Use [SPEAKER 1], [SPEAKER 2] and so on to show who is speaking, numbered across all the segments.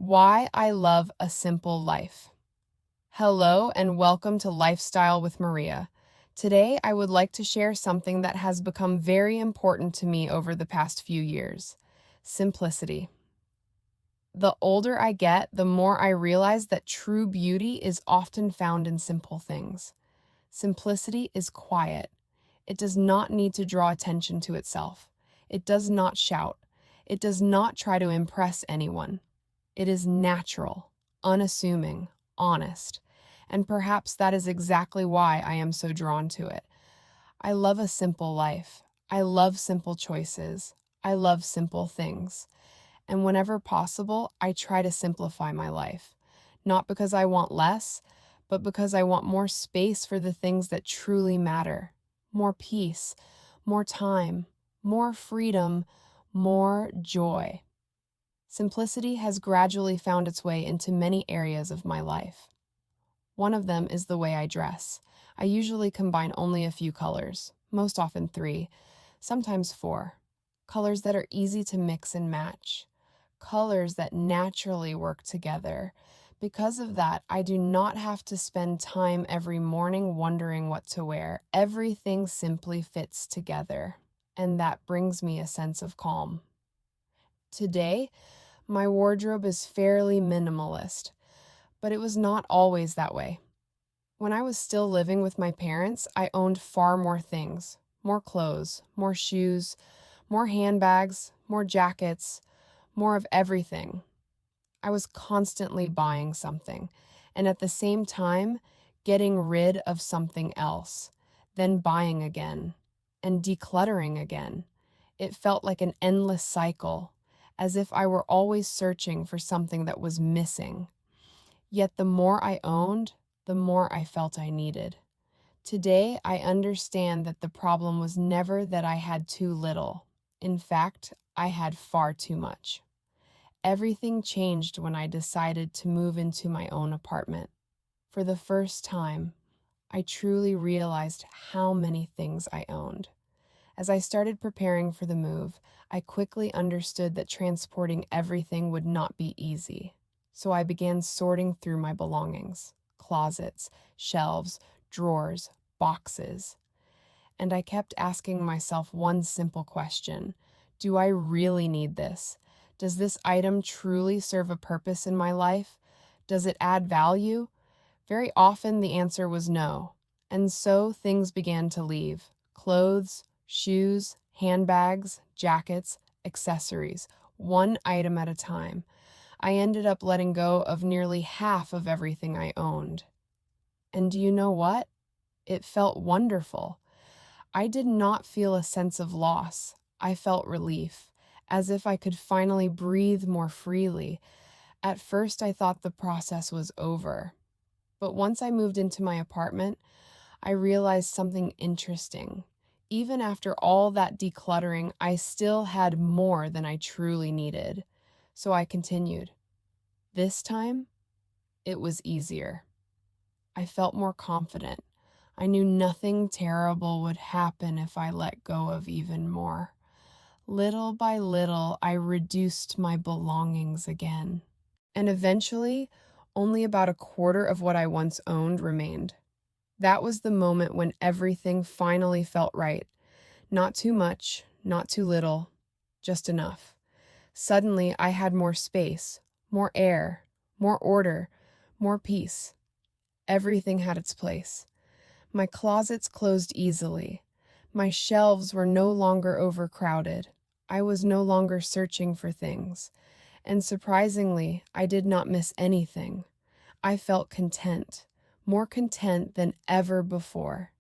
[SPEAKER 1] Why I love a simple life. Hello and welcome to Lifestyle with Maria. Today, I would like to share something that has become very important to me over the past few years: simplicity. The older I get, the more I realize that true beauty is often found in simple things. Simplicity is quiet. It does not need to draw attention to itself. It does not shout. It does not try to impress anyone. It is natural, unassuming, honest, and perhaps that is exactly why I am so drawn to it. I love a simple life. I love simple choices. I love simple things. And whenever possible, I try to simplify my life. Not because I want less, but because I want more space for the things that truly matter. More peace, more time, more freedom, more joy. Simplicity has gradually found its way into many areas of my life. One of them is the way I dress. I usually combine only a few colors, most often three, sometimes four. Colors that are easy to mix and match. Colors that naturally work together. Because of that, I do not have to spend time every morning wondering what to wear. Everything simply fits together, and that brings me a sense of calm. Today, my wardrobe is fairly minimalist, but it was not always that way. When I was still living with my parents, I owned far more things: more clothes, more shoes, more handbags, more jackets, more of everything. I was constantly buying something, and at the same time, getting rid of something else, then buying again, and decluttering again. It felt like an endless cycle, as if I were always searching for something that was missing. Yet the more I owned, the more I felt I needed. Today, I understand that the problem was never that I had too little. In fact, I had far too much. Everything changed when I decided to move into my own apartment. For the first time, I truly realized how many things I owned. As I started preparing for the move, I quickly understood that transporting everything would not be easy. So I began sorting through my belongings: closets, shelves, drawers, boxes. And I kept asking myself one simple question: do I really need this? Does this item truly serve a purpose in my life? Does it add value? Very often the answer was no. And so things began to leave: clothes, shoes, handbags, jackets, accessories, one item at a time. I ended up letting go of nearly half of everything I owned. And do you know what? It felt wonderful. I did not feel a sense of loss. I felt relief, as if I could finally breathe more freely. At first, I thought the process was over. But once I moved into my apartment, I realized something interesting. Even after all that decluttering, I still had more than I truly needed. So I continued. This time, it was easier. I felt more confident. I knew nothing terrible would happen if I let go of even more. Little by little, I reduced my belongings again. And eventually, only about a quarter of what I once owned remained. That was the moment when everything finally felt right. Not too much, not too little, just enough. Suddenly, I had more space, more air, more order, more peace. Everything had its place. My closets closed easily. My shelves were no longer overcrowded. I was no longer searching for things. And surprisingly, I did not miss anything. I felt content, more content than ever before.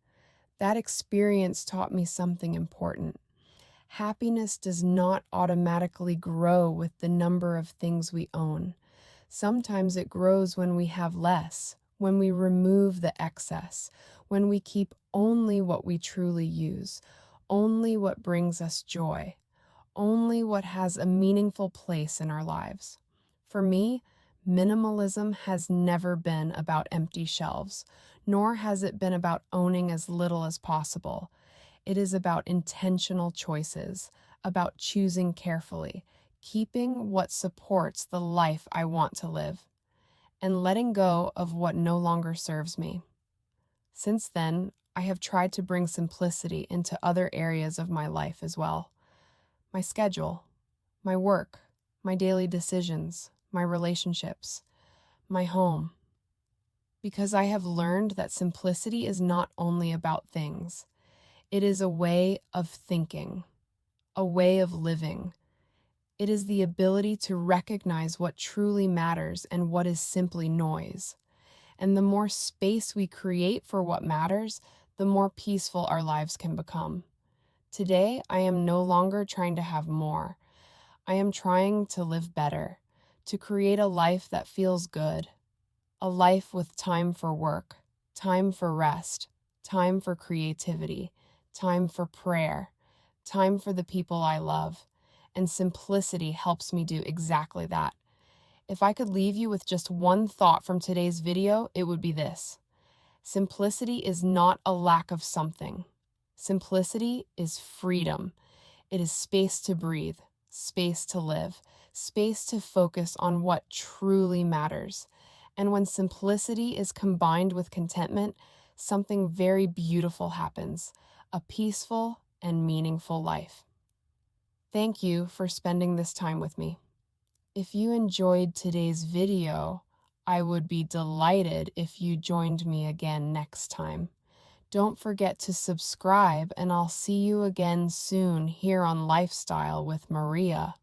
[SPEAKER 1] That experience taught me something important. Happiness does not automatically grow with the number of things we own. Sometimes it grows when we have less, when we remove the excess, when we keep only what we truly use, only what brings us joy, only what has a meaningful place in our lives. For me, minimalism has never been about empty shelves, nor has it been about owning as little as possible. It is about intentional choices, about choosing carefully, keeping what supports the life I want to live, and letting go of what no longer serves me. Since then, I have tried to bring simplicity into other areas of my life as well: my schedule, my work, my daily decisions, my relationships, my home. Because I have learned that simplicity is not only about things, it is a way of thinking, a way of living. It is the ability to recognize what truly matters and what is simply noise. And the more space we create for what matters, the more peaceful our lives can become. Today, I am no longer trying to have more. I am trying to live better, to create a life that feels good, a life with time for work, time for rest, time for creativity, time for prayer, time for the people I love. And simplicity helps me do exactly that. If I could leave you with just one thought from today's video, it would be this: simplicity is not a lack of something. Simplicity is freedom. It is space to breathe, space to live, space to focus on what truly matters. And when simplicity is combined with contentment, something very beautiful happens: a peaceful and meaningful life. Thank you for spending this time with me. If you enjoyed today's video, I would be delighted if you joined me again next time. Don't forget to subscribe, and I'll see you again soon here on Lifestyle with Maria.